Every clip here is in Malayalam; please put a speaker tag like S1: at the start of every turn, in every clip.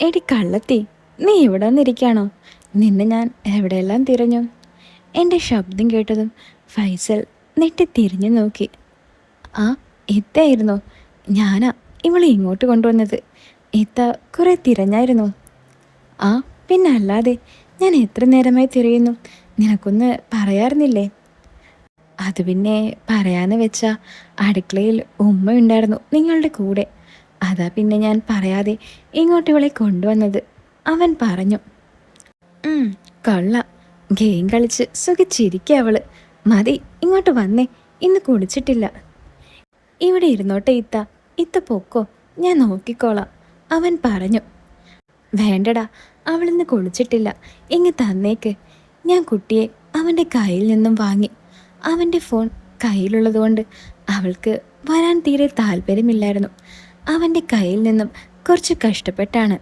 S1: എടി കള്ളത്തി, നീ ഇവിടെ വന്നിരിക്കുകയാണോ? നിന്നെ ഞാൻ എവിടെയെല്ലാം തിരഞ്ഞു. എൻ്റെ ശബ്ദം കേട്ടതും ഫൈസൽ നെട്ടി തിരിഞ്ഞു നോക്കി. ആ, ഇത്തായിരുന്നോ? ഞാനാ ഇവളെ ഇങ്ങോട്ട് കൊണ്ടുവന്നത്. ഇത്ത കുറേ തിരഞ്ഞായിരുന്നു. ആ, പിന്നെ അല്ലാതെ ഞാൻ എത്ര നേരമായി തിരയുന്നു. നിനക്കൊന്ന് പറയാറുന്നില്ലേ? അത് പിന്നെ പറയാന്ന് വെച്ചാൽ അടുക്കളയിൽ ഉമ്മ ഉണ്ടായിരുന്നു നിങ്ങളുടെ കൂടെ. അതാ പിന്നെ ഞാൻ പറയാതെ ഇങ്ങോട്ട് ഇവളെ കൊണ്ടുവന്നത്, അവൻ പറഞ്ഞു. കൊള്ളാം, ഗെയിം കളിച്ച് സുഖിച്ചിരിക്കുക അവള്. മതി, ഇങ്ങോട്ട് വന്നേ, ഇന്ന് കുളിച്ചിട്ടില്ല. ഇവിടെ ഇരുന്നോട്ടെ ഇത്ത, ഇത്ത പൊക്കോ, ഞാൻ നോക്കിക്കോളാം, അവൻ പറഞ്ഞു. വേണ്ടടാ, അവളിന്ന് കുളിച്ചിട്ടില്ല, ഇങ്ങ് തന്നേക്ക്. ഞാൻ കുട്ടിയെ അവൻ്റെ കയ്യിൽ നിന്നും വാങ്ങി. അവൻ്റെ ഫോൺ കയ്യിലുള്ളതുകൊണ്ട് അവൾക്ക് വരാൻ തീരെ താല്പര്യമില്ലായിരുന്നു. അവൻ്റെ കയ്യിൽ നിന്നും കുറച്ച് കഷ്ടപ്പെട്ടാണ്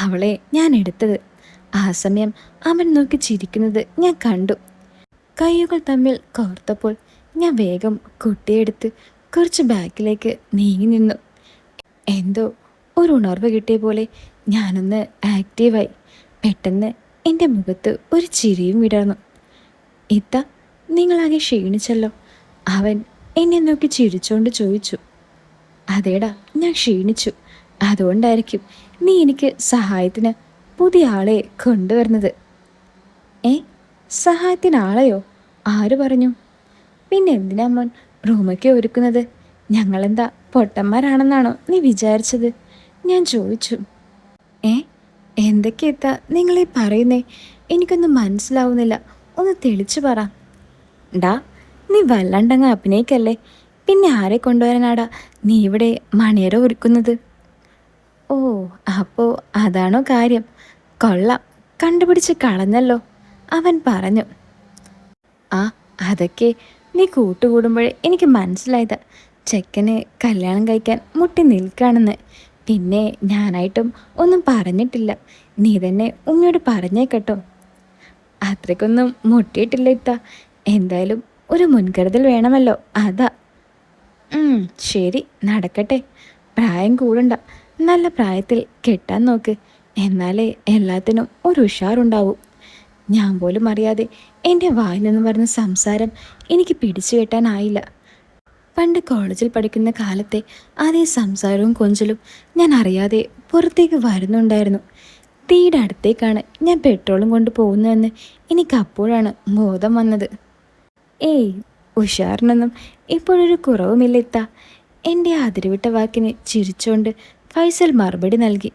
S1: അവളെ ഞാൻ എടുത്തത്. ആ സമയം അവൻ നോക്കി ചിരിക്കുന്നത് ഞാൻ കണ്ടു. കൈകൾ തമ്മിൽ കോർത്തപ്പോൾ ഞാൻ വേഗം കുട്ടിയെടുത്ത് കുറച്ച് ബാക്കിലേക്ക് നീങ്ങി നിന്നു. എന്തോ ഒരു ഉണർവ് കിട്ടിയ പോലെ ഞാനൊന്ന് ആക്റ്റീവായി. പെട്ടെന്ന് എൻ്റെ മുഖത്ത് ഒരു ചിരിയും വിടർന്നു. ഇത്ത, നിങ്ങളാകെ ക്ഷീണിച്ചല്ലോ, അവൻ എന്നെ നോക്കി ചിരിച്ചുകൊണ്ട് ചോദിച്ചു. അതേടാ, ഞാൻ ക്ഷീണിച്ചു. അതുകൊണ്ടായിരിക്കും നീ എനിക്ക് സഹായത്തിന് പുതിയ ആളെ കൊണ്ടുവരുന്നത്. ഏ, സഹായത്തിന് ആളെയോ? ആര് പറഞ്ഞു? പിന്നെ എന്തിനാ മോൻ റൂമൊക്കെ ഒരുക്കുന്നത്? ഞങ്ങളെന്താ പൊട്ടന്മാരാണെന്നാണോ നീ വിചാരിച്ചത്? ഞാൻ ചോദിച്ചു. ഏ, എന്തൊക്കെയെത്താ നിങ്ങളീ പറയുന്നേ? എനിക്കൊന്നും മനസ്സിലാവുന്നില്ല, ഒന്ന് തെളിച്ചു പറ. ഡാ, നീ വല്ലാണ്ടങ്ങ് അഭിനയിക്കല്ലേ. പിന്നെ ആരെ കൊണ്ടുവരാനാടാ നീ ഇവിടെ മണിയറ ഒരുക്കുന്നത്? ഓ, അപ്പോൾ അതാണോ കാര്യം? കൊള്ളാം, കണ്ടുപിടിച്ച് കളഞ്ഞല്ലോ, അവൻ പറഞ്ഞു. ആ, അതൊക്കെ നീ കൂട്ടുകൂടുമ്പോഴേ എനിക്ക് മനസ്സിലായത് ചെക്കന് കല്യാണം കഴിക്കാൻ മുട്ടി നിൽക്കുകയാണെന്ന്. പിന്നെ ഞാനായിട്ടും ഒന്നും പറഞ്ഞിട്ടില്ല. നീ തന്നെ ഉമ്മയോട് പറഞ്ഞേക്കട്ടോ. അത്രയ്ക്കൊന്നും മുട്ടിയിട്ടില്ല ഇത്ത. എന്തായാലും ഒരു മുൻകരുതൽ വേണമല്ലോ, അതാ. ശരി, നടക്കട്ടെ. പ്രായം കൂടണ്ട, നല്ല പ്രായത്തിൽ കെട്ടാൻ നോക്ക്. എന്നാലേ എല്ലാത്തിനും ഒരു ഉഷാറുണ്ടാവും. ഞാൻ പോലും അറിയാതെ എൻ്റെ വായിൽ നിന്ന് പറഞ്ഞ സംസാരം എനിക്ക് പിടിച്ചു കെട്ടാനായില്ല. പണ്ട് കോളേജിൽ പഠിക്കുന്ന കാലത്തെ അതേ സംസാരവും കൊഞ്ചലും ഞാൻ അറിയാതെ പുറത്തേക്ക് വരുന്നുണ്ടായിരുന്നു. തീയുടെ അടുത്തേക്കാണ് ഞാൻ പെട്രോളും കൊണ്ട് പോകുന്നതെന്ന് എനിക്ക് അപ്പോഴാണ് ബോധം വന്നത്. ഏയ്, ഉഷാറിനൊന്നും ഇപ്പോഴൊരു കുറവുമില്ല ഇത്ത. എൻ്റെ അതിരുവിട്ട വാക്കിന് ചിരിച്ചുകൊണ്ട് ഫൈസൽ മറുപടി നൽകി.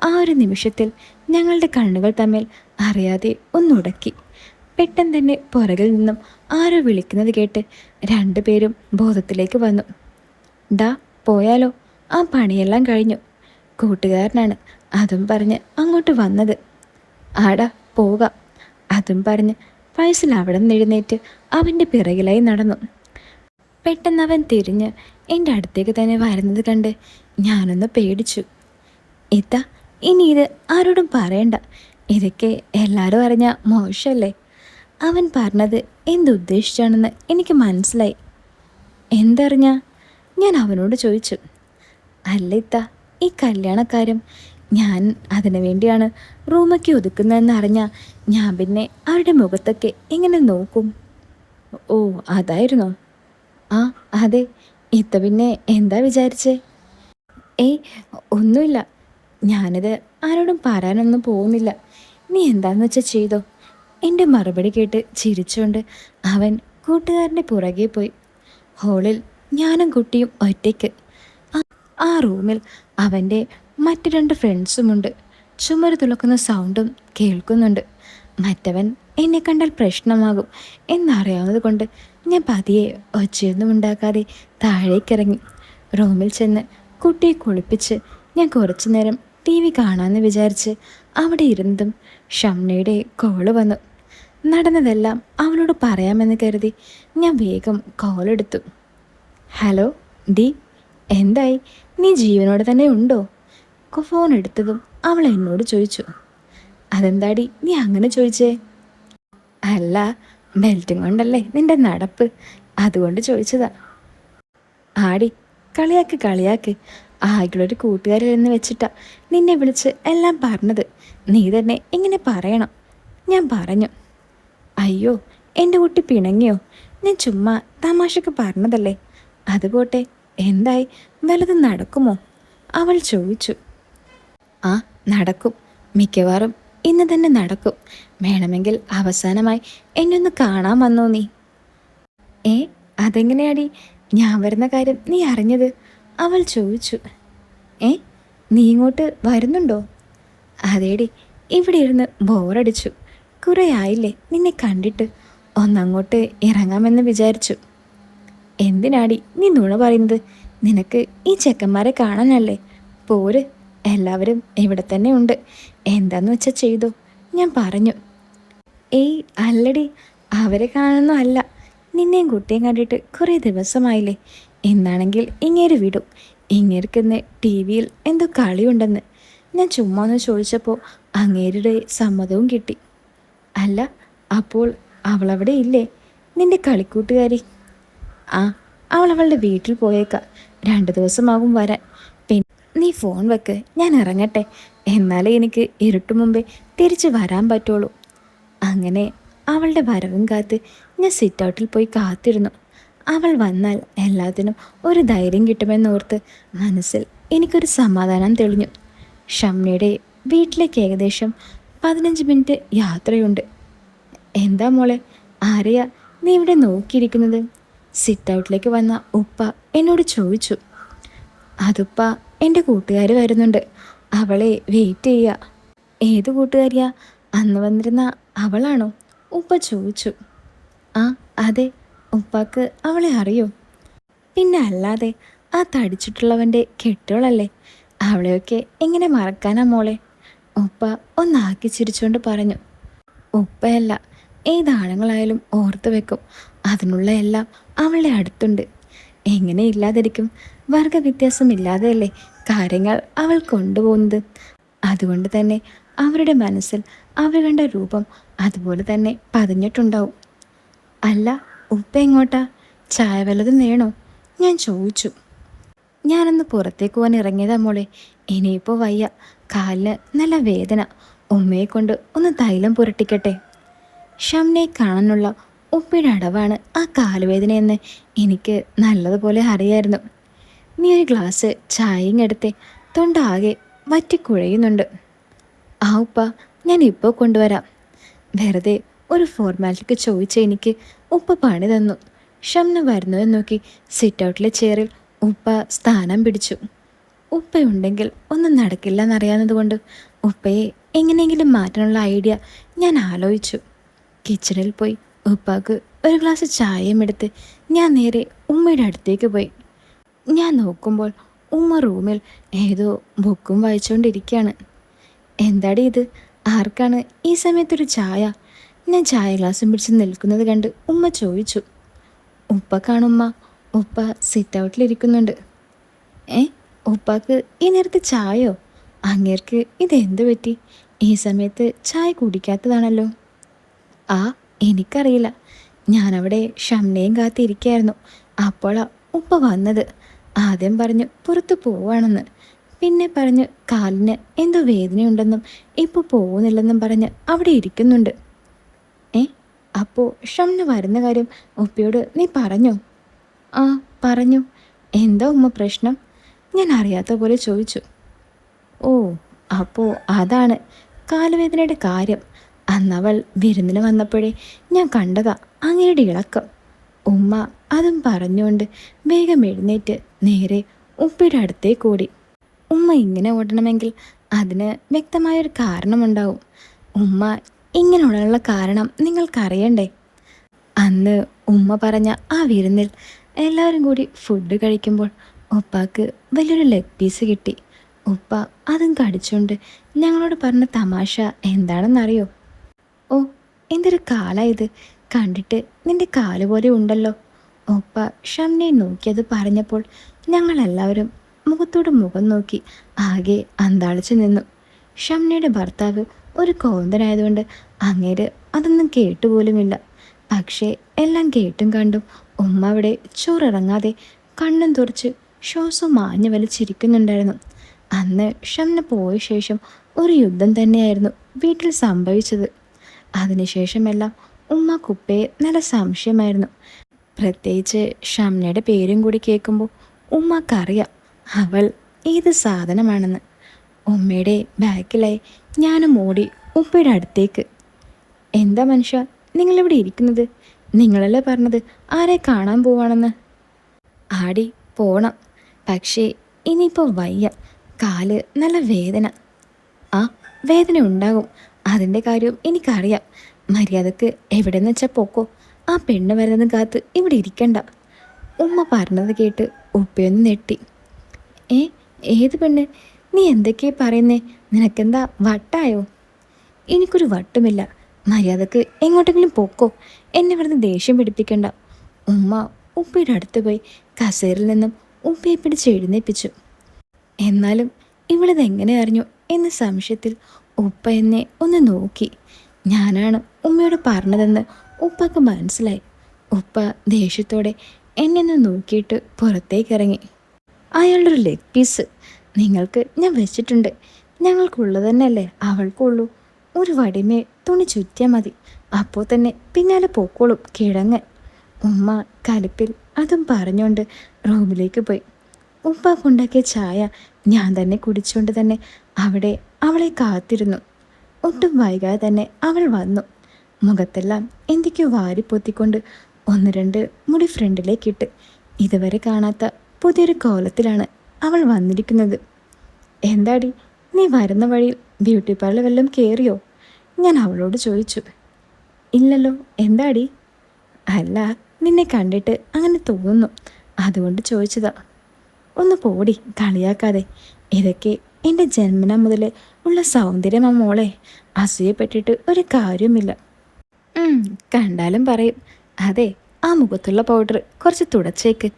S1: ആ ഒരു നിമിഷത്തിൽ ഞങ്ങളുടെ കണ്ണുകൾ തമ്മിൽ അറിയാതെ ഒന്നുടക്കി. പെട്ടെന്ന് തന്നെ പുറകിൽ നിന്നും ആരോ വിളിക്കുന്നത് കേട്ട് രണ്ടുപേരും ബോധത്തിലേക്ക് വന്നു. ഡാ, പോയാലോ, ആ പണിയെല്ലാം കഴിഞ്ഞു. കൂട്ടുകാരനാണ് അതും പറഞ്ഞ് അങ്ങോട്ട് വന്നത്. ആടാ, പോകാം, അതും പറഞ്ഞ് ഫൈസൽ അവിടെ നിന്ന് എഴുന്നേറ്റ് അവൻ്റെ പിറകിലായി നടന്നു. പെട്ടെന്ന് അവൻ തിരിഞ്ഞ് എൻ്റെ അടുത്തേക്ക് തന്നെ വരുന്നത് കണ്ട് ഞാനൊന്ന് പേടിച്ചു. ഇത്ത, ഇനി ഇത് ആരോടും പറയണ്ട, ഇതൊക്കെ എല്ലാവരും അറിഞ്ഞാൽ മോശമല്ലേ? അവൻ പറഞ്ഞത് എന്തുദ്ദേശിച്ചാണെന്ന് എനിക്ക് മനസ്സിലായി. എന്തറിഞ്ഞ? ഞാൻ അവനോട് ചോദിച്ചു. അല്ല ഇത്ത, ഈ കല്യാണക്കാര്യം ഞാൻ അതിനു വേണ്ടിയാണ് റൂമൊക്കെ ഒതുക്കുന്നതെന്ന് അറിഞ്ഞാൽ ഞാൻ പിന്നെ അവരുടെ മുഖത്തൊക്കെ എങ്ങനെ നോക്കും? ഓ, അതായിരുന്നോ? ആ, അതെ. ഇത്ത പിന്നെ എന്താ വിചാരിച്ചേ? ഏയ്, ഒന്നുമില്ല. ഞാനിത് ആരോടും പറയാനൊന്നും പോകുന്നില്ല. നീ എന്താന്ന് വെച്ചാൽ ചെയ്തോ. എൻ്റെ മറുപടി കേട്ട് ചിരിച്ചുകൊണ്ട് അവൻ കൂട്ടുകാരൻ്റെ പുറകെ പോയി. ഹോളിൽ ഞാനും കുട്ടിയും ഒറ്റയ്ക്ക്. ആ റൂമിൽ അവൻ്റെ മറ്റു രണ്ട് ഫ്രണ്ട്സുമുണ്ട്. ചുമര് തുളക്കുന്ന സൗണ്ടും കേൾക്കുന്നുണ്ട്. മറ്റവൻ എന്നെ കണ്ടാൽ പ്രശ്നമാകും എന്നറിയാവുന്നത് കൊണ്ട് ഞാൻ പതിയെ ഒച്ചയൊന്നും ഉണ്ടാക്കാതെ താഴേക്കിറങ്ങി. റൂമിൽ ചെന്ന് കുട്ടിയെ കുളിപ്പിച്ച് ഞാൻ കുറച്ചു നേരം TV കാണാമെന്ന് വിചാരിച്ച് അവിടെ ഇരുന്നതും ഷംനയുടെ കോള് വന്നു. നടന്നതെല്ലാം അവളോട് പറയാമെന്ന് കരുതി ഞാൻ വേഗം കോളെടുത്തു. ഹലോ ഡി, എന്തായി? നീ ജീവനോടെ തന്നെ ഉണ്ടോ? ഫോൺ എടുത്തതും അവൾ എന്നോട് ചോദിച്ചു. അതെന്താടി നീ അങ്ങനെ ചോദിച്ചേ? അല്ല, ബെൽറ്റും കൊണ്ടല്ലേ നിന്റെ നടപ്പ്, അതുകൊണ്ട് ചോദിച്ചതാ. ആടി, കളിയാക്ക് കളിയാക്ക്, ആകെയുള്ളൊരു കൂട്ടുകാരിലെന്ന് വെച്ചിട്ടാ നിന്നെ വിളിച്ച് എല്ലാം പറഞ്ഞത്. നീ തന്നെ ഇങ്ങനെ പറയണം. ഞാൻ പറഞ്ഞു. അയ്യോ, എൻ്റെ കുട്ടി പിണങ്ങിയോ? ഞാൻ ചുമ്മാ തമാശക്ക് പറഞ്ഞതല്ലേ. അതുപോട്ടെ, എന്തായി, വല്ലതും നടക്കുമോ? അവൾ ചോദിച്ചു. ആ, നടക്കും. മിക്കവാറും ഇന്ന് തന്നെ നടക്കും. വേണമെങ്കിൽ അവസാനമായി എന്നെ ഒന്ന് കാണാൻ വന്നോ നീ? ഏ, അതെങ്ങനെയാടി ഞാൻ വരുന്ന കാര്യം നീ അറിഞ്ഞത്? അവൾ ചോദിച്ചു. ഏ, നീ ഇങ്ങോട്ട് വരുന്നുണ്ടോ? അതേടി, ഇവിടെ ഇരുന്ന് ബോറടിച്ചു. കുറേ ആയില്ലേ നിന്നെ കണ്ടിട്ട്. ഒന്നങ്ങോട്ട് ഇറങ്ങാമെന്ന് വിചാരിച്ചു. എന്തിനാടി നീ നുണ പറയുന്നത്? നിനക്ക് ഈ ചെക്കന്മാരെ കാണാനല്ലേ? പോര്, എല്ലാവരും ഇവിടെ തന്നെ ഉണ്ട്. എന്താന്ന് വെച്ചാൽ ചെയ്തോ, ഞാൻ പറഞ്ഞു. ഏയ് അല്ലടി, അവരെ കാണാനൊന്നും അല്ല. നിന്നെയും കുട്ടിയും കണ്ടിട്ട് കുറേ ദിവസമായില്ലേ. എന്നാണെങ്കിൽ ഇങ്ങേര് വിടും. ഇങ്ങേർക്കിന്ന് ടി വിയിൽ എന്തോ കളിയുണ്ടെന്ന്. ഞാൻ ചുമ്മാ ഒന്ന് ചോദിച്ചപ്പോൾ അങ്ങേരുടെ സമ്മതവും കിട്ടി. അല്ല, അപ്പോൾ അവളവിടെ ഇല്ലേ, നിന്റെ കളിക്കൂട്ടുകാരി? ആ, അവളുടെ വീട്ടിൽ പോയേക്കാം. 2 ദിവസമാകും വരാൻ. പിന്നെ നീ ഫോൺ വെക്ക്, ഞാൻ ഇറങ്ങട്ടെ. എന്നാലേ എനിക്ക് ഇരുട്ടു മുമ്പേ തിരിച്ച് വരാൻ പറ്റുള്ളൂ. അങ്ങനെ അവളുടെ വരവും കാത്ത് ഞാൻ സിറ്റ് ഔട്ടിൽ പോയി കാത്തിരുന്നു. അവൾ വന്നാൽ എല്ലാത്തിനും ഒരു ധൈര്യം കിട്ടുമെന്നോർത്ത് മനസ്സിൽ എനിക്കൊരു സമാധാനം തെളിഞ്ഞു. ഷംനയുടെ വീട്ടിലേക്ക് ഏകദേശം 15 മിനിറ്റ് യാത്രയുണ്ട്. എന്താ മോളെ, ആരെയാ നീ ഇവിടെ നോക്കിയിരിക്കുന്നത്? സിറ്റ് ഔട്ടിലേക്ക് വന്ന ഉപ്പ എന്നോട് ചോദിച്ചു. അതുപ്പ, എൻ്റെ കൂട്ടുകാർ വരുന്നുണ്ട്, അവളെ വെയിറ്റ് ചെയ്യുക. ഏത് കൂട്ടുകാരിയാ? അന്ന് വന്നിരുന്ന അവളാണോ? ഉപ്പ ചോദിച്ചു. ആ അതെ, ഉപ്പാക്ക് അവളെ അറിയോ? പിന്നെ അല്ലാതെ, ആ തടിച്ചിട്ടുള്ളവൻ്റെ കെട്ടുകളല്ലേ. അവളെയൊക്കെ എങ്ങനെ മറക്കാനാ മോളെ? ഉപ്പ ഒന്നാക്കി ചിരിച്ചുകൊണ്ട് പറഞ്ഞു. ഉപ്പയല്ല, ഏതാണുങ്ങളായാലും ഓർത്തു വെക്കും. അതിനുള്ള എല്ലാം അവളുടെ അടുത്തുണ്ട്. എങ്ങനെ ഇല്ലാതിരിക്കും? വർഗവ്യത്യാസമില്ലാതെയല്ലേ കാര്യങ്ങൾ അവൾ കൊണ്ടുപോകുന്നത്. അതുകൊണ്ട് തന്നെ അവരുടെ മനസ്സിൽ അവർ കണ്ട രൂപം അതുപോലെ തന്നെ പതിഞ്ഞിട്ടുണ്ടാവും. അല്ല, ഉപ്പ എങ്ങോട്ടാ? ചായ വല്ലതും വേണോ? ഞാൻ ചോദിച്ചു. ഞാനൊന്ന് പുറത്തേക്ക് പോകാൻ ഇറങ്ങിയതാ മോളെ. ഇനിയിപ്പോൾ വയ്യ, കാലിന് നല്ല വേദന. ഉമ്മയെ കൊണ്ട് ഒന്ന് തൈലം പുരട്ടിക്കട്ടെ. ഷംനയെ കാണാനുള്ള ഉപ്പയുടെ അടവാണ് ആ കാലുവേദനയെന്ന് എനിക്ക് നല്ലതുപോലെ അറിയായിരുന്നു. നീ ഒരു ഗ്ലാസ് ചായയും എടുത്തേ, തൊണ്ടാകെ വറ്റിക്കുഴയുന്നുണ്ട്. ആ ഉപ്പ, ഞാൻ ഇപ്പോൾ കൊണ്ടുവരാം. വെറുതെ ഒരു ഫോർമാലിറ്റിക്ക് ചോദിച്ച എനിക്ക് ഉപ്പ പണി തന്നു. ഷംന വരുന്നതെന്ന് നോക്കി സിറ്റ് ഔട്ടിലെ ചെയറിൽ ഉപ്പ സ്ഥാനം പിടിച്ചു. ഉപ്പയുണ്ടെങ്കിൽ ഒന്നും നടക്കില്ല എന്നറിയാവുന്നതുകൊണ്ട് ഉപ്പയെ എങ്ങനെയെങ്കിലും മാറ്റാനുള്ള ഐഡിയ ഞാൻ ആലോചിച്ചു. കിച്ചണിൽ പോയി ഉപ്പാക്ക് ഒരു ഗ്ലാസ് ചായയും എടുത്ത് ഞാൻ നേരെ ഉമ്മയുടെ അടുത്തേക്ക് പോയി. ഞാൻ നോക്കുമ്പോൾ ഉമ്മ റൂമിൽ ഏതോ ബുക്കും വായിച്ചുകൊണ്ടിരിക്കുകയാണ്. എന്താടി ഇത്? ആർക്കാണ് ഈ സമയത്തൊരു ചായ? ഞാൻ ചായ ഗ്ലാസും പിടിച്ച് നിൽക്കുന്നത് കണ്ട് ഉമ്മ ചോദിച്ചു. ഉപ്പ കാണുമ്മ, ഉപ്പ സിറ്റ് ഔട്ടിലിരിക്കുന്നുണ്ട്. ഏ, ഉപ്പാക്ക് ഈ നേരത്തെ ചായയോ? അങ്ങേർക്ക് ഇതെന്തു പറ്റി? ഈ സമയത്ത് ചായ കുടിക്കാത്തതാണല്ലോ. ആ, എനിക്കറിയില്ല. ഞാനവിടെ ഷംനയും കാത്തിരിക്കുകയായിരുന്നു. അപ്പോഴാ ഉപ്പ വന്നത്. ആദ്യം പറഞ്ഞു പുറത്തു പോവാണെന്ന്, പിന്നെ പറഞ്ഞ് കാലിന് എന്തോ വേദനയുണ്ടെന്നും ഇപ്പോൾ പോകുന്നില്ലെന്നും പറഞ്ഞ് അവിടെ ഇരിക്കുന്നുണ്ട്. ഏ, അപ്പോൾ ഷംന വരുന്ന കാര്യം ഉപ്പയോട് നീ പറഞ്ഞോ? ആ, പറഞ്ഞു. എന്താ ഉമ്മ പ്രശ്നം? ഞാൻ അറിയാത്ത പോലെ ചോദിച്ചു. ഓ, അപ്പോൾ അതാണ് കാലുവേദനയുടെ കാര്യം. അന്നവൾ വിരുന്നിന് വന്നപ്പോഴേ ഞാൻ കണ്ടതാ അങ്ങയുടെ ഇളക്കം. ഉമ്മ അതും പറഞ്ഞുകൊണ്ട് വേഗം എഴുന്നേറ്റ് നേരെ ഉപ്പയുടെ അടുത്തേക്ക് ഓടി. ഉമ്മ ഇങ്ങനെ ഓടണമെങ്കിൽ അതിന് വ്യക്തമായൊരു കാരണമുണ്ടാവും. ഉമ്മ ഇങ്ങനെ ഓടാനുള്ള കാരണം നിങ്ങൾക്കറിയണ്ടേ? അന്ന് ഉമ്മ പറഞ്ഞ ആ വിരുന്നിൽ എല്ലാവരും കൂടി ഫുഡ് കഴിക്കുമ്പോൾ ഉപ്പാക്ക് വലിയൊരു ലെഗ് പീസ് കിട്ടി. ഉപ്പ അതും കടിച്ചുകൊണ്ട് ഞങ്ങളോട് പറഞ്ഞ തമാശ എന്താണെന്നറിയോ? ഓ, എന്തൊരു കാലായത്, കണ്ടിട്ട് നിന്റെ കാല് പോലെ ഉണ്ടല്ലോ. ഉപ്പ ഷംനയെ നോക്കിയത് പറഞ്ഞപ്പോൾ ഞങ്ങളെല്ലാവരും മുഖത്തോട് മുഖം നോക്കി ആകെ അന്താളിച്ചു നിന്നു. ഷംനയുടെ ഭർത്താവ് ഒരു കോന്തനായതുകൊണ്ട് അങ്ങേര് അതൊന്നും കേട്ടുപോലുമില്ല. പക്ഷേ എല്ലാം കേട്ടും കണ്ടും ഉമ്മ അവിടെ ചോറിറങ്ങാതെ കണ്ണും തുറച്ച് ശ്വാസം മാഞ്ഞു വലിച്ചിരിക്കുന്നുണ്ടായിരുന്നു. അന്ന് ഷംന പോയ ശേഷം ഒരു യുദ്ധം തന്നെയായിരുന്നു വീട്ടിൽ സംഭവിച്ചത്. അതിനുശേഷമെല്ലാം ഉമ്മക്കുപ്പയെ നല്ല സംശയമായിരുന്നു. പ്രത്യേകിച്ച് ഷംനയുടെ പേരും കൂടി കേൾക്കുമ്പോൾ ഉമ്മക്കറിയാം അവൾ ഏത് സാധനമാണെന്ന്. ഉമ്മയുടെ ബാക്കിലായി ഞാനും ഓടി ഉപ്പയുടെ അടുത്തേക്ക്. എന്താ മനുഷ്യ നിങ്ങളിവിടെ ഇരിക്കുന്നത്? നിങ്ങളല്ലേ പറഞ്ഞത് ആരെ കാണാൻ പോവാണെന്ന്? ആടി പോണം, പക്ഷേ ഇനിയിപ്പോൾ വയ്യ, കാല് നല്ല വേദന. ആ വേദന ഉണ്ടാകും, അതിൻ്റെ കാര്യം എനിക്കറിയാം. മര്യാദക്ക് എവിടെന്ന് വെച്ചാൽ പോക്കോ, ആ പെണ്ണ് വരുന്നത് കാത്ത് ഇവിടെ ഇരിക്കണ്ട. ഉമ്മ പറഞ്ഞത് കേട്ട് ഉപ്പയൊന്ന് നെട്ടി. ഏ ഏത് പെണ്ണ്? നീ എന്തൊക്കെയാ പറയുന്നേ? നിനക്കെന്താ വട്ടായോ? എനിക്കൊരു വട്ടുമില്ല, മര്യാദക്ക് എങ്ങോട്ടെങ്കിലും പോക്കോ, എന്നെ വെറുതെ ദേഷ്യം പിടിപ്പിക്കണ്ട. ഉമ്മ ഉപ്പയുടെ അടുത്ത് പോയി കസേരയിൽ നിന്നും ഉപ്പയെ പിടിച്ച് എഴുന്നേൽപ്പിച്ചു. എന്നാലും ഇവളിതെങ്ങനെ അറിഞ്ഞു എന്ന സംശയത്തിൽ ഉപ്പ എന്നെ ഒന്ന് നോക്കി. ഞാനാണ് ഉമ്മയോട് പറഞ്ഞതെന്ന് ഉപ്പക്ക് മനസ്സിലായി. ഉപ്പ ദേഷ്യത്തോടെ എന്നെ ഒന്ന് നോക്കിയിട്ട് പുറത്തേക്കിറങ്ങി. അയാളുടെ ഒരു ലെഗ് പീസ് നിങ്ങൾക്ക് ഞാൻ വെച്ചിട്ടുണ്ട്. ഞങ്ങൾക്കുള്ളത് തന്നെയല്ലേ അവൾക്കുള്ളൂ. ഒരു വടിമേ തുണി ചുറ്റിയാൽ മതി, അപ്പോൾ തന്നെ പിന്നാലെ പോക്കോളും കിഴങ്ങ്. ഉമ്മ കലിപ്പിൽ അതും പറഞ്ഞുകൊണ്ട് റൂമിലേക്ക് പോയി. ഉപ്പ കൊണ്ടാക്കിയ ചായ ഞാൻ തന്നെ കുടിച്ചുകൊണ്ട് തന്നെ അവിടെ അവളെ കാത്തിരുന്നു. ഒട്ടും വൈകാതെ തന്നെ അവൾ വന്നു. മുഖത്തെല്ലാം എന്തൊക്കെയോ വാരിപ്പൊത്തിക്കൊണ്ട് ഒന്ന് രണ്ട് മുടി ഫ്രണ്ടിലേക്കിട്ട് ഇതുവരെ കാണാത്ത പുതിയൊരു കോലത്തിലാണ് അവൾ വന്നിരിക്കുന്നത്. എന്താടി നീ വരുന്ന വഴിയിൽ ബ്യൂട്ടി പാർലർ വല്ലതും കയറിയോ? ഞാൻ അവളോട് ചോദിച്ചു. ഇല്ലല്ലോ, എന്താടി? അല്ല, നിന്നെ കണ്ടിട്ട് അങ്ങനെ തോന്നുന്നു, അതുകൊണ്ട് ചോദിച്ചതാ. ഒന്ന് പോടി, കളിയാക്കാതെ. ഇതൊക്കെ എൻ്റെ ജന്മന മുതലേ ഉള്ള സൗന്ദര്യമാ മോളെ, അസൂയപ്പെട്ടിട്ട് ഒരു കാര്യവുമില്ല. കണ്ടാലും പറയും. അതെ, ആ മുഖത്തുള്ള പൗഡർ കുറച്ച് തുടച്ചേക്ക്,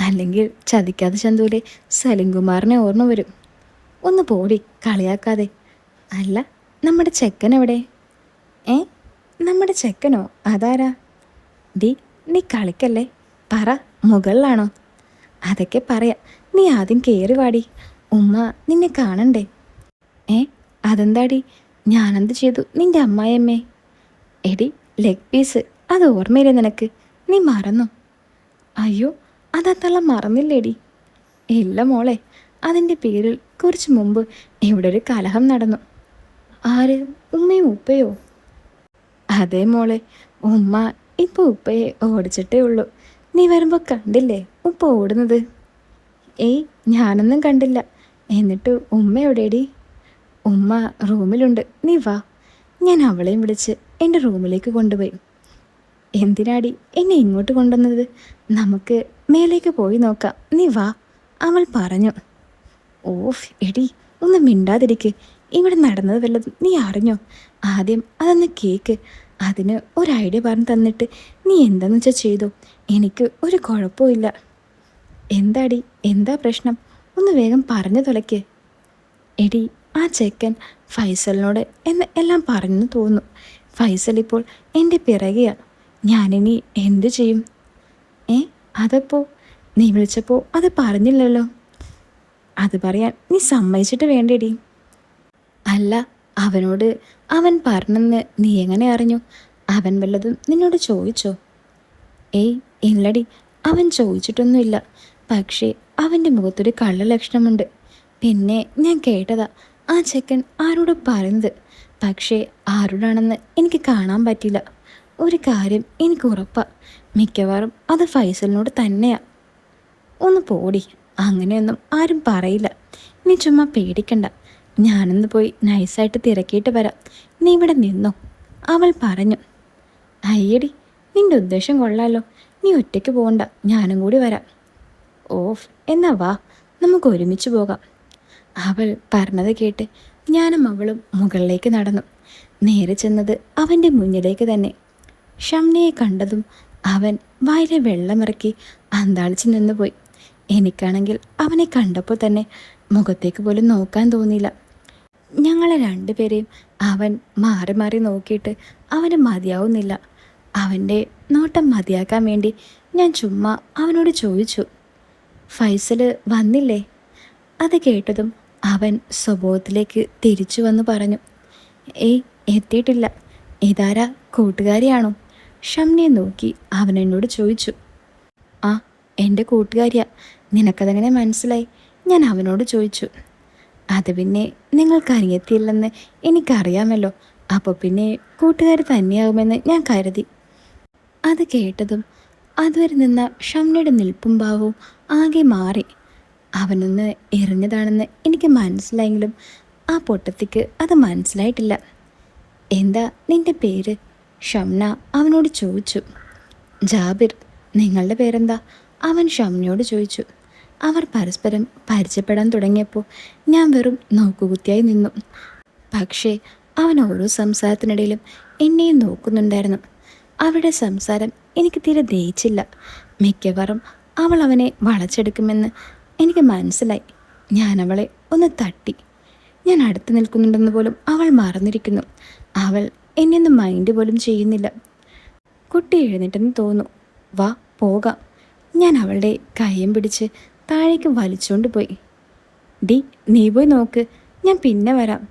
S1: അല്ലെങ്കിൽ ചതിക്കാതെ ചന്തൂലെ സലിംകുമാറിനെ ഓർമ്മ വരും. ഒന്ന് പോടി, കളിയാക്കാതെ. അല്ല, നമ്മുടെ ചെക്കൻ എവിടെ? ഏ നമ്മുടെ ചെക്കനോ? അതാരാ? ഡി നീ കളിക്കല്ലേ, പറ, മുകളിലാണോ? അതൊക്കെ പറയാം, നീ ആദ്യം കയറി വാടി, ഉമ്മ നിന്നെ കാണണ്ടേ. ഏ അതെന്താടി? ഞാനെന്ത് ചെയ്തു നിൻ്റെ അമ്മായിയമ്മേ? എടി ലെഗ് പീസ്, അത് ഓർമ്മയില്ലേ നിനക്ക്? നീ മറന്നോ? അയ്യോ, അതാ തള്ള മറന്നില്ലേടി? ഇല്ല മോളെ, അതിൻ്റെ പേരിൽ കുറച്ച് മുമ്പ് ഇവിടെ ഒരു കലഹം നടന്നു. ആര്? ഉമ്മയും ഉപ്പയോ? അതേ മോളെ, ഉമ്മ ഇപ്പോൾ ഉപ്പയെ ഓടിച്ചിട്ടേ ഉള്ളൂ. നീ വരുമ്പോൾ കണ്ടില്ലേ ഉപ്പ ഓടുന്നത്? ഏയ് ഞാനൊന്നും കണ്ടില്ല. എന്നിട്ട് ഉമ്മ എവിടെയടി? ഉമ്മ റൂമിലുണ്ട്, നീ വാ. ഞാൻ അവളെയും വിളിച്ച് എൻ്റെ റൂമിലേക്ക് കൊണ്ടുപോയി. എന്തിനാടി എന്നെ ഇങ്ങോട്ട് കൊണ്ടുവന്നത്? നമുക്ക് മേലേക്ക് പോയി നോക്കാം, നീ വാ, അവൾ പറഞ്ഞു. ഓഫ് എടി, ഒന്ന് മിണ്ടാതിരിക്ക്. ഇവിടെ നടന്നത് വല്ലതും നീ അറിഞ്ഞോ? ആദ്യം അതൊന്ന് കേക്ക്, അതിന് ഒരു ഐഡിയ പറഞ്ഞു തന്നിട്ട് നീ എന്താണെന്ന് വെച്ചാൽ ചെയ്തോ, എനിക്ക് ഒരു കുഴപ്പമില്ല. എന്താടി, എന്താ പ്രശ്നം? ഒന്ന് വേഗം പറഞ്ഞു തുലയ്ക്ക്. എടി, ആ ചെക്കൻ ഫൈസലിനോട് എന്ന് എല്ലാം പറഞ്ഞു തോന്നുന്നു. ഫൈസൽ ഇപ്പോൾ എൻ്റെ പിറകെയാണ്. ഞാനിനി എന്തു ചെയ്യും? ഏ അതപ്പോൾ നീ വിളിച്ചപ്പോൾ അത് പറഞ്ഞില്ലല്ലോ. അത് പറയാൻ നീ സമ്മതിച്ചിട്ട് വേണ്ടേടി. അല്ല, അവനോട് അവൻ പറഞ്ഞെന്ന് നീ എങ്ങനെ അറിഞ്ഞു? അവൻ വല്ലതും നിന്നോട് ചോദിച്ചോ? ഏയ് ഇല്ലടി, അവൻ ചോദിച്ചിട്ടൊന്നുമില്ല. പക്ഷേ അവൻ്റെ മുഖത്തൊരു കള്ള ലക്ഷണമുണ്ട്. പിന്നെ ഞാൻ കേട്ടതാ ആ ചെക്കൻ ആരോട് പറയുന്നത്. പക്ഷേ ആരോടാണെന്ന് എനിക്ക് കാണാൻ പറ്റില്ല. ഒരു കാര്യം എനിക്ക് ഉറപ്പാണ്, മിക്കവാറും അത് ഫൈസലിനോട് തന്നെയാ. ഒന്ന് പോടി, അങ്ങനെയൊന്നും ആരും പറയില്ല. നീ ചുമ്മാ പേടിക്കണ്ട, ഞാനൊന്ന് പോയി നൈസായിട്ട് തിരക്കിയിട്ട് വരാം. നീ ഇവിടെ നിന്നോ, അവൾ പറഞ്ഞു. അയ്യടി, നിൻ്റെ ഉദ്ദേശം കൊള്ളാലോ. നീ ഒറ്റയ്ക്ക് പോകണ്ട, ഞാനും കൂടി വരാം. ഓഫ്, എന്നാ വാ, നമുക്ക് ഒരുമിച്ച് പോകാം. അവൾ പറഞ്ഞത് കേട്ട് ഞാനും അവളും മുകളിലേക്ക് നടന്നു. നേരെ ചെന്നത് അവൻ്റെ മുന്നിലേക്ക് തന്നെ. ഷംനയെ കണ്ടതും അവൻ വായിലെ വെള്ളമിറക്കി അന്താളിച്ച് നിന്നുപോയി. എനിക്കാണെങ്കിൽ അവനെ കണ്ടപ്പോൾ തന്നെ മുഖത്തേക്ക് പോലും നോക്കാൻ തോന്നിയില്ല. ഞങ്ങളെ രണ്ടുപേരെയും അവൻ മാറി മാറി നോക്കിയിട്ട് അവന് മതിയാവുന്നില്ല. അവൻ്റെ നോട്ടം മതിയാക്കാൻ വേണ്ടി ഞാൻ ചുമ്മാ അവനോട് ചോദിച്ചു, ഫൈസൽ വന്നില്ലേ? അത് കേട്ടതും അവൻ സ്വഭാവത്തിലേക്ക് തിരിച്ചു വന്ന് പറഞ്ഞു, ഏയ് എത്തിയിട്ടില്ല. ഇതാരാ, കൂട്ടുകാരിയാണോ? ഷംനയെ നോക്കി അവൻ എന്നോട് ചോദിച്ചു. ആ, എൻ്റെ കൂട്ടുകാരിയാ. നിനക്കതെങ്ങനെ മനസ്സിലായി? ഞാൻ അവനോട് ചോദിച്ചു. അത് പിന്നെ നിങ്ങൾക്ക് അറിയത്തില്ലെന്ന് എനിക്കറിയാമല്ലോ, അപ്പോൾ പിന്നെ കൂട്ടുകാർ തന്നെയാകുമെന്ന് ഞാൻ കരുതി. അത് കേട്ടതും അതുവരെ നിന്ന ഷംനയുടെ നിൽപ്പും ഭാവവും ആകെ മാറി. അവനൊന്ന് എറിഞ്ഞതാണെന്ന് എനിക്ക് മനസ്സിലായെങ്കിലും ആ പൊട്ടത്തിക്ക് അത് മനസ്സിലായിട്ടില്ല. എന്താ നിന്റെ പേര്? ഷംന അവനോട് ചോദിച്ചു. ജാബിർ. നിങ്ങളുടെ പേരെന്താ? അവൻ ഷംനയോട് ചോദിച്ചു. അവർ പരസ്പരം പരിചയപ്പെടാൻ തുടങ്ങിയപ്പോൾ ഞാൻ വെറും നോക്കുകുത്തിയായി നിന്നു. പക്ഷേ അവൻ ഓരോ സംസാരത്തിനിടയിലും എന്നെയും നോക്കുന്നുണ്ടായിരുന്നു. അവരുടെ സംസാരം എനിക്ക് തീരെ ദഹിച്ചില്ല. മിക്കവാറും അവൾ അവനെ വളച്ചെടുക്കുമെന്ന് എനിക്ക് മനസ്സിലായി. ഞാൻ അവളെ ഒന്ന് തട്ടി. ഞാൻ അടുത്ത് നിൽക്കുന്നുണ്ടെന്ന് പോലും അവൾ മറന്നിരിക്കുന്നു. അവൾ എന്നെയൊന്നും മൈൻഡ് പോലും ചെയ്യുന്നില്ല. കുട്ടി എഴുന്നേറ്റെന്ന് തോന്നുന്നു. വാ പോകാം. ഞാൻ അവളുടെ കയ്യും പിടിച്ച് താഴേക്ക് വലിച്ചുകൊണ്ട് പോയി. ഡി, നീ പോയി നോക്ക്, ഞാൻ പിന്നെ വരാം.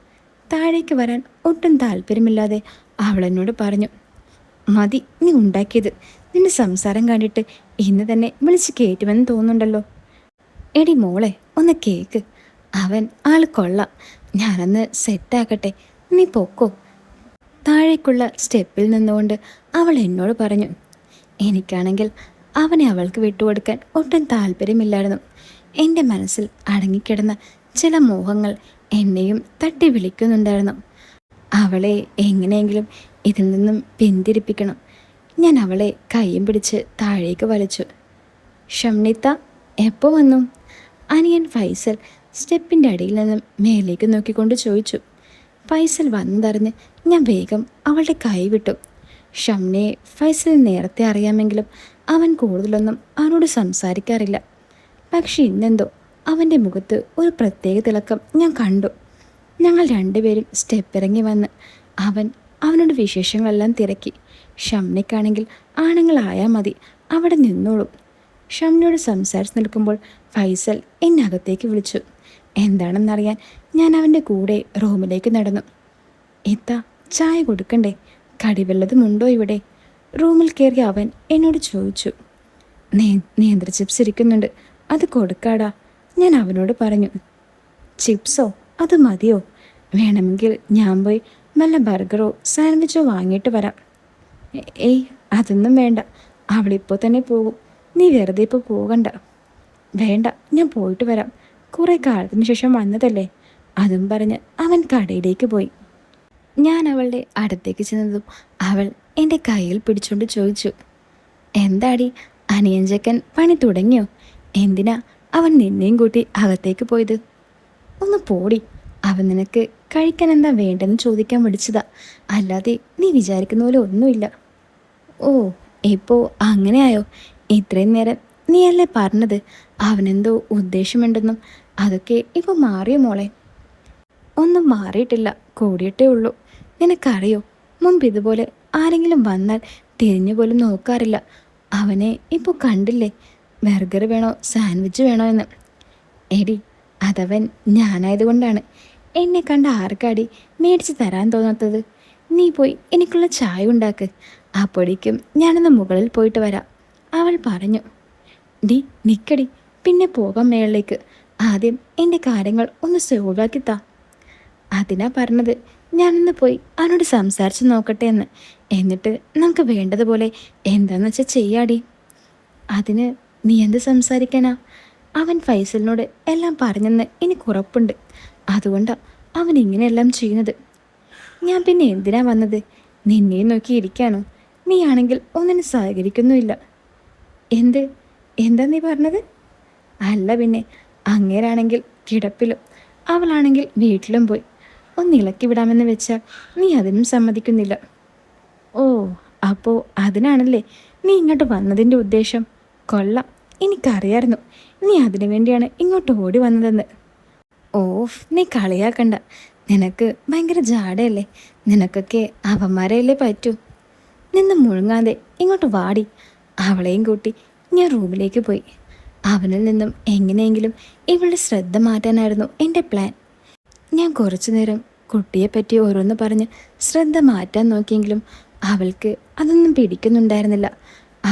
S1: താഴേക്ക് വരാൻ ഒട്ടും താല്പര്യമില്ലാതെ അവൾ എന്നോട് പറഞ്ഞു. മതി നീ ഉണ്ടാക്കിയത്. നിന്റെ സംസാരം കണ്ടിട്ട് ഇന്ന് തന്നെ വിളിച്ച് കയറ്റുമെന്ന് തോന്നുന്നുണ്ടല്ലോ. എടി മോളെ, ഒന്ന് കേക്ക്. അവൻ ആൾ കൊള്ളാം. ഞാനൊന്ന് സെറ്റാക്കട്ടെ, നീ പൊക്കോ. താഴേക്കുള്ള സ്റ്റെപ്പിൽ നിന്നുകൊണ്ട് അവൾ എന്നോട് പറഞ്ഞു. എനിക്കാണെങ്കിൽ അവനെ അവൾക്ക് വിട്ടുകൊടുക്കാൻ ഒട്ടും താല്പര്യമില്ലായിരുന്നു. എൻ്റെ മനസ്സിൽ അടങ്ങിക്കിടന്ന ചില മോഹങ്ങൾ എന്നെയും തട്ടി വിളിക്കുന്നുണ്ടായിരുന്നു. അവളെ എങ്ങനെയെങ്കിലും ഇതിൽ നിന്നും പിന്തിരിപ്പിക്കണം. ഞാൻ അവളെ കയ്യും പിടിച്ച് താഴേക്ക് വലിച്ചു. ഷംനിത്ത എപ്പോൾ വന്നു? അനിയൻ ഫൈസൽ സ്റ്റെപ്പിൻ്റെ അടിയിൽ നിന്നും മേലേക്ക് നോക്കിക്കൊണ്ട് ചോദിച്ചു. ഫൈസൽ വന്നതറിഞ്ഞ് ഞാൻ വേഗം അവളുടെ കൈ വിട്ടു. ഷംനയെ ഫൈസൽ നേരത്തെ അറിയാമെങ്കിലും അവൻ കൂടുതലൊന്നും അവനോട് സംസാരിക്കാറില്ല. പക്ഷെ ഇന്നെന്തോ അവൻ്റെ മുഖത്ത് ഒരു പ്രത്യേക തിളക്കം ഞാൻ കണ്ടു. ഞങ്ങൾ രണ്ടുപേരും സ്റ്റെപ്പ് ഇറങ്ങി വന്ന് അവനോട് വിശേഷങ്ങളെല്ലാം തിരക്കി. ഷംനയ്ക്കാണെങ്കിൽ ആണുങ്ങളായാൽ മതി, അവിടെ നിന്നോളും. ഷംനയോട് സംസാരിച്ച് നിൽക്കുമ്പോൾ ഫൈസൽ എന്നെ അകത്തേക്ക് വിളിച്ചു. എന്താണെന്നറിയാൻ ഞാൻ അവൻ്റെ കൂടെ റൂമിലേക്ക് നടന്നു. എത്താ, ചായ കൊടുക്കണ്ടേ? കടിവല്ലതുമുണ്ടോ ഇവിടെ? റൂമിൽ കയറി അവൻ എന്നോട് ചോദിച്ചു. നേന്ത്ര ചിപ്സ് ഇരിക്കുന്നുണ്ട്, അത് കൊടുക്കാടാ, ഞാൻ അവനോട് പറഞ്ഞു. ചിപ്സോ? അത് മതിയോ? വേണമെങ്കിൽ ഞാൻ പോയി വല്ല ബർഗറോ സാൻഡ്വിച്ചോ വാങ്ങിയിട്ട് വരാം. ഏയ് അതൊന്നും വേണ്ട, അവളിപ്പോൾ തന്നെ പോകും. നീ വെറുതെ ഇപ്പോൾ പോകണ്ട. വേണ്ട, ഞാൻ പോയിട്ട് വരാം. കുറേ കാലത്തിന് ശേഷം വന്നതല്ലേ. അതും പറഞ്ഞ് അവൻ കടയിലേക്ക് പോയി. ഞാൻ അവളുടെ അടുത്തേക്ക് ചെന്നതും അവൾ എൻ്റെ കയ്യിൽ പിടിച്ചുകൊണ്ട് ചോദിച്ചു. എന്താടി, അനിയഞ്ചക്കൻ പണി തുടങ്ങിയോ? എന്തിനാ അവൻ നിന്നെയും കൂട്ടി അകത്തേക്ക് പോയത്? ഒന്ന് പോടി. അവൻ നിനക്ക് കഴിക്കാൻ എന്താ വേണ്ടെന്ന് ചോദിക്കാൻ വിളിച്ചതാ, അല്ലാതെ നീ വിചാരിക്കുന്ന പോലെ ഒന്നുമില്ല. ഓ, ഇപ്പോൾ അങ്ങനെയായോ? ഇത്രയും നേരം നീയല്ലേ പറഞ്ഞത് അവനെന്തോ ഉദ്ദേശമുണ്ടെന്നും? അതൊക്കെ ഇപ്പോൾ മാറിയോ മോളെ? ഒന്നും മാറിയിട്ടില്ല, കൂടിയിട്ടേ ഉള്ളൂ. നിനക്കറിയോ, മുമ്പ് ഇതുപോലെ ആരെങ്കിലും വന്നാൽ തിരിഞ്ഞു പോലും നോക്കാറില്ല. അവനെ ഇപ്പോൾ കണ്ടില്ലേ, ബർഗർ വേണോ സാൻഡ്വിച്ച് വേണോ എന്ന്. എടി, അതവൻ ഞാനായതുകൊണ്ടാണ്. എന്നെ കണ്ട ആർക്കാടി മേടിച്ച് തരാൻ തോന്നാത്തത്? നീ പോയി എനിക്കുള്ള ചായ ഉണ്ടാക്ക്. അപ്പോഴേക്കും ഞാനൊന്ന് മുകളിൽ പോയിട്ട് വരാം, അവൾ പറഞ്ഞു. ഡി നിക്കടി, പിന്നെ പോകാം മേളിലേക്ക്. ആദ്യം എൻ്റെ കാര്യങ്ങൾ ഒന്ന് സോൾവാക്കി താ. അതിനാ പറഞ്ഞത് ഞാനൊന്ന് പോയി അവനോട് സംസാരിച്ച് നോക്കട്ടെ എന്ന്. എന്നിട്ട് നമുക്ക് വേണ്ടതുപോലെ എന്താണെന്ന് വെച്ചാൽ ചെയ്യാടി. അതിന് നീ എന്ത് സംസാരിക്കാനാ? അവൻ ഫൈസലിനോട് എല്ലാം പറഞ്ഞെന്ന് എനിക്ക് ഉറപ്പുണ്ട്. അതുകൊണ്ടാണ് അവൻ ഇങ്ങനെയെല്ലാം ചെയ്യുന്നത്. ഞാൻ പിന്നെ എന്തിനാ വന്നത്? നിന്നെ നോക്കി ഇരിക്കാനോ? നീ ആണെങ്കിൽ ഒന്നിനും സഹകരിക്കുന്നുമില്ല. എന്താ നീ പറഞ്ഞത്? അല്ല പിന്നെ, അങ്ങേരാണെങ്കിൽ കിടപ്പിലും അവളാണെങ്കിൽ വീട്ടിലും പോയി. ഒന്ന് ഇളക്കി വിടാമെന്ന് വെച്ചാൽ നീ അതിനും സമ്മതിക്കുന്നില്ല. ഓ, അപ്പോൾ അതിനാണല്ലേ നീ ഇങ്ങോട്ട് വന്നതിൻ്റെ ഉദ്ദേശം? കൊള്ളാം, എനിക്കറിയായിരുന്നു നീ അതിനു വേണ്ടിയാണ് ഇങ്ങോട്ട് ഓടി വന്നതെന്ന്. ഓഫ്, നീ കളിയാക്കണ്ട. നിനക്ക് ഭയങ്കര ജാടയല്ലേ? നിനക്കൊക്കെ അവന്മാരെയല്ലേ പറ്റൂ. നിന്ന് മുഴുങ്ങാതെ ഇങ്ങോട്ട് വാടി. അവളെയും കൂട്ടി ഞാൻ റൂമിലേക്ക് പോയി. അവനിൽ നിന്നും എങ്ങനെയെങ്കിലും ഇവളുടെ ശ്രദ്ധ മാറ്റാനായിരുന്നു എൻ്റെ പ്ലാൻ. ഞാൻ കുറച്ചു നേരം കുട്ടിയെപ്പറ്റി ഓരോന്ന് പറഞ്ഞ് ശ്രദ്ധ മാറ്റാൻ നോക്കിയെങ്കിലും അവൾക്ക് അതൊന്നും പിടിക്കുന്നുണ്ടായിരുന്നില്ല.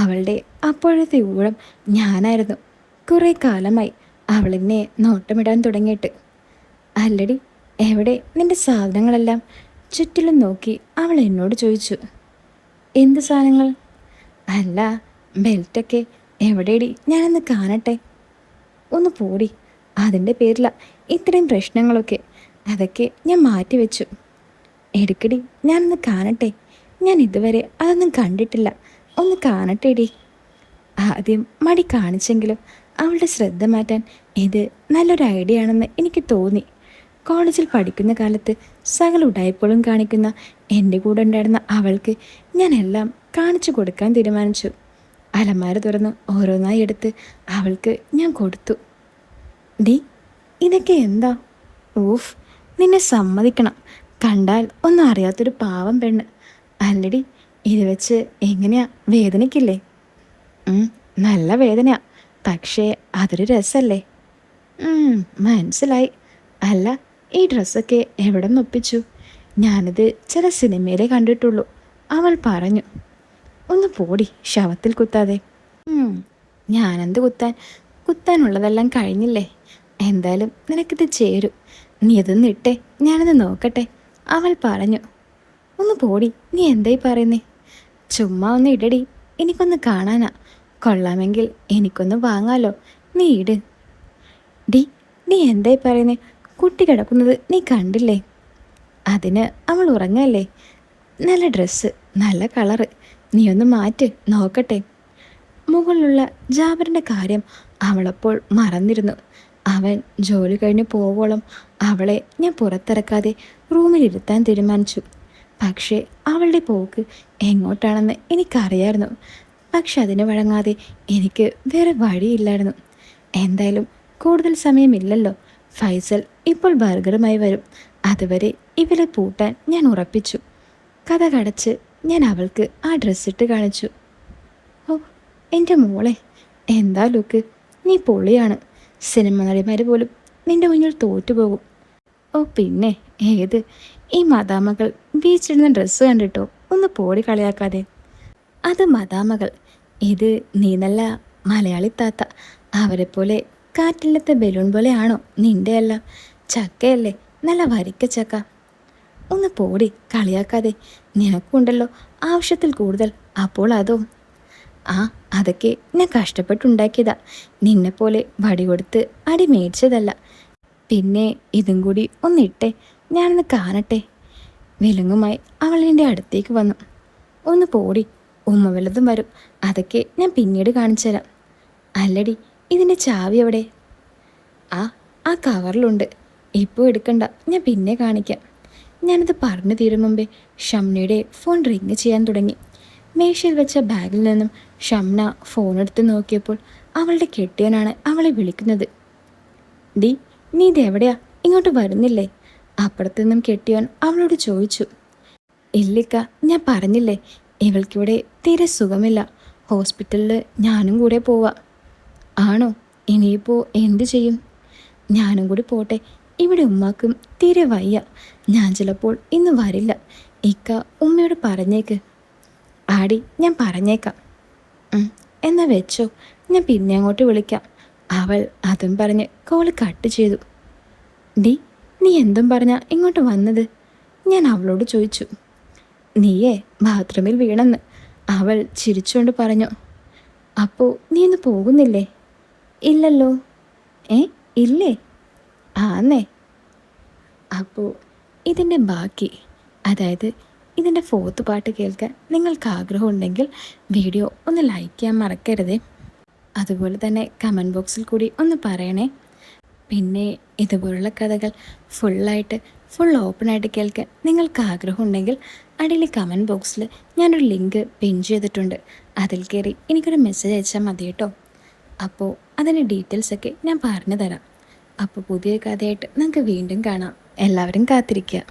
S1: അവളുടെ അപ്പോഴത്തെ ഊഴം ഞാനായിരുന്നു. കുറേ കാലമായി അവളെന്നെ നോട്ടമിടാൻ തുടങ്ങിയിട്ട്. അല്ലടി, എവിടെ നിന്റെ സാധനങ്ങളെല്ലാം? ചുറ്റിലും നോക്കി അവൾ എന്നോട് ചോദിച്ചു. എന്ത് സാധനങ്ങൾ? അല്ല, ബെൽറ്റൊക്കെ എവിടെയടി, ഞാനൊന്ന് കാണട്ടെ. ഒന്ന് പോടി, അതിൻ്റെ പേരില ഇത്രയും പ്രശ്നങ്ങളൊക്കെ. അതൊക്കെ ഞാൻ മാറ്റി വെച്ചു. എടുക്കടി, ഞാനൊന്ന് കാണട്ടെ. ഞാൻ ഇതുവരെ അതൊന്നും കണ്ടിട്ടില്ല. ഒന്ന് കാണട്ടെടി. ആദ്യം മടി കാണിച്ചെങ്കിലും അവളുടെ ശ്രദ്ധ മാറ്റാൻ ഇത് നല്ലൊരു ഐഡിയ ആണെന്ന് എനിക്ക് തോന്നി. കോളേജിൽ പഠിക്കുന്ന കാലത്ത് സകല ഉടായ്പകളും കാണിക്കുന്ന എൻ്റെ കൂടെ ഉണ്ടായിരുന്ന അവൾക്ക് ഞാൻ എല്ലാം കാണിച്ചു കൊടുക്കാൻ തീരുമാനിച്ചു. അലമാര തുറന്ന് ഓരോന്നായി എടുത്ത് അവൾക്ക് ഞാൻ കൊടുത്തു. ഡി, ഇതൊക്കെ എന്താ? ഊഫ്, നിന്നെ സമ്മതിക്കണം. കണ്ടാൽ ഒന്നും അറിയാത്തൊരു പാവം പെണ്ണ്. അല്ലടി, ഇത് വെച്ച് എങ്ങനെയാ, വേദനയ്ക്കില്ലേ? നല്ല വേദനയാ, പക്ഷേ അതൊരു രസമല്ലേ? മനസ്സിലായി. അല്ല, ഈ ഡ്രസ്സൊക്കെ എവിടെ നിന്ന് ഒപ്പിച്ചു? ഞാനിത് ചില സിനിമയിലേ കണ്ടിട്ടുള്ളൂ, അവൾ പറഞ്ഞു. ഒന്ന് പോടി, ശവത്തിൽ കുത്താതെ. ഞാനെന്ത് കുത്താൻ? കുത്താനുള്ളതെല്ലാം കഴിഞ്ഞില്ലേ? എന്തായാലും നിനക്കിത് ചേരും. നീ ഇതൊന്ന് ഇട്ടേ, ഞാനത് നോക്കട്ടെ, അവൾ പറഞ്ഞു. ഒന്ന് പോടി, നീ എന്തായി പറയുന്നേ? ചുമ്മാ ഒന്ന് ഇടടി, എനിക്കൊന്ന് കാണാനാ. കൊള്ളാമെങ്കിൽ എനിക്കൊന്ന് വാങ്ങാലോ, നീ ഇട്. ഡി, നീ എന്തായി പറയുന്നേ? കുട്ടി കിടക്കുന്നത് നീ കണ്ടില്ലേ? അതിന് അവൾ ഉറങ്ങല്ലേ? നല്ല ഡ്രസ്സ്, നല്ല കളറ്. നീ ഒന്ന് മാറ്റ്, നോക്കട്ടെ. മുകളിലുള്ള ജാബറിൻ്റെ കാര്യം അവളപ്പോൾ മറന്നിരുന്നു. അവൻ ജോലി കഴിഞ്ഞ് പോവോളം അവളെ ഞാൻ പുറത്തിറക്കാതെ റൂമിലിരുത്താൻ തീരുമാനിച്ചു. പക്ഷേ അവളുടെ പോക്ക് എങ്ങോട്ടാണെന്ന് എനിക്കറിയായിരുന്നു. പക്ഷെ അതിന് വഴങ്ങാതെ എനിക്ക് വേറെ വഴിയില്ലായിരുന്നു. എന്തായാലും കൂടുതൽ സമയമില്ലല്ലോ. ഫൈസൽ ഇപ്പോൾ ബർഗറുമായി വരും. അതുവരെ ഇവളെ പൂട്ടാൻ ഞാൻ ഉറപ്പിച്ചു. കഥ കടച്ച് ഞാൻ അവൾക്ക് ആ ഡ്രസ്സിട്ട് കാണിച്ചു. ഓ എൻ്റെ മോളെ, എന്താ ലുക്ക്! നീ പൊളിയാണ്. സിനിമ നടിമാർ പോലും നിൻ്റെ മുന്നിൽ തോറ്റുപോകും. ഓ പിന്നെ ഏത്, ഈ മദാമകൾ ബീച്ചിടുന്ന ഡ്രസ്സ് കണ്ടിട്ടോ? ഒന്ന് പോടി കളിയാക്കാതെ. അത് മദാമകൾ, ഇത് നീ നല്ല മലയാളി താത്ത. അവരെ പോലെ കാറ്റില്ലത്ത ബലൂൺ പോലെയാണോ നിൻ്റെ എല്ലാം? ചക്കയല്ലേ, നല്ല വരിക്ക ചക്ക. ഒന്ന് പോടി, കളിയാക്കാതെ. നിനക്കുണ്ടല്ലോ ആവശ്യത്തിൽ കൂടുതൽ. അപ്പോൾ അതോ? അതൊക്കെ ഞാൻ കഷ്ടപ്പെട്ടുണ്ടാക്കിയതാ. നിന്നെപ്പോലെ വടി കൊടുത്ത് അടി മേടിച്ചതല്ല. പിന്നെ ഇതും കൂടി ഒന്നിട്ടെ, ഞാനൊന്ന് കാണട്ടെ. വിലങ്ങുമായി അവൾ എൻ്റെ അടുത്തേക്ക് വന്നു. ഒന്ന് പോടി, ഉമ്മ വല്ലതും വരും. അതൊക്കെ ഞാൻ പിന്നീട് കാണിച്ചു തരാം. അല്ലടി, ഇതിൻ്റെ ചാവി എവിടെ? ആ കവറിലുണ്ട്. ഇപ്പോൾ എടുക്കണ്ട, ഞാൻ പിന്നെ കാണിക്കാം. ഞാനത് പറഞ്ഞു തീരും മുമ്പേ ഷംനയുടെ ഫോൺ റിങ് ചെയ്യാൻ തുടങ്ങി. മേശയിൽ വെച്ച ബാഗിൽ നിന്നും ഷംന ഫോണെടുത്ത് നോക്കിയപ്പോൾ അവളുടെ കെട്ടിയനാണ് അവളെ വിളിക്കുന്നത്. ഡി, നീ ഇതെവിടെയാ? ഇങ്ങോട്ട് വരുന്നില്ലേ? അപ്പുറത്തു നിന്നും കെട്ടിയവൻ അവളോട് ചോദിച്ചു. ഇല്ലിക്ക, ഞാൻ പറഞ്ഞില്ലേ, ഇവൾക്കിവിടെ തീരെ സുഖമില്ല. ഹോസ്പിറ്റലിൽ ഞാനും കൂടെ പോവാ. ആണോ? ഇനിയിപ്പോൾ എന്തു ചെയ്യും? ഞാനും കൂടി പോട്ടെ. ഇവിടെ ഉമ്മാക്കും തീരെ വയ്യ. ഞാൻ ചിലപ്പോൾ ഇന്ന് വരില്ല. ഇക്ക ഉമ്മയോട് പറഞ്ഞേക്ക്. ആടി, ഞാൻ പറഞ്ഞേക്കാം. എന്നാ വെച്ചോ, ഞാൻ പിന്നെ അങ്ങോട്ട് വിളിക്കാം. അവൾ അതും പറഞ്ഞ് കോള് കട്ട് ചെയ്തു. ഡി, നീ എന്തും പറഞ്ഞാ ഇങ്ങോട്ട് വന്നത്? ഞാൻ അവളോട് ചോദിച്ചു. നീയേ ബാത്റൂമിൽ വീണെന്ന് അവൾ ചിരിച്ചുകൊണ്ട് പറഞ്ഞു. അപ്പോൾ നീ ഇന്ന് പോകുന്നില്ലേ? ഇല്ലല്ലോ. ഇല്ലേ? ആന്നേ. അപ്പോൾ ഇതിൻ്റെ ബാക്കി, അതായത് ഇതിൻ്റെ 4th പാർട്ട് കേൾക്കാൻ നിങ്ങൾക്ക് ആഗ്രഹമുണ്ടെങ്കിൽ വീഡിയോ ഒന്ന് ലൈക്ക് ചെയ്യാൻ മറക്കരുതേ. അതുപോലെ തന്നെ കമൻറ്റ് ബോക്സിൽ കൂടി ഒന്ന് പറയണേ. പിന്നെ ഇതുപോലുള്ള കഥകൾ ഫുൾ ഓപ്പണായിട്ട് കേൾക്കാൻ നിങ്ങൾക്ക് ആഗ്രഹമുണ്ടെങ്കിൽ അടിയിൽ കമൻറ്റ് ബോക്സിൽ ഞാനൊരു ലിങ്ക് പിൻ ചെയ്തിട്ടുണ്ട്. അതിൽ കയറി എനിക്കൊരു മെസ്സേജ് അയച്ചാൽ മതി കേട്ടോ. അപ്പോൾ അതിൻ്റെ ഡീറ്റെയിൽസൊക്കെ ഞാൻ പറഞ്ഞു തരാം. അപ്പോൾ പുതിയൊരു കഥയായിട്ട് നമുക്ക് വീണ്ടും കാണാം. എല്ലാവരും കാത്തിരിക്കുക.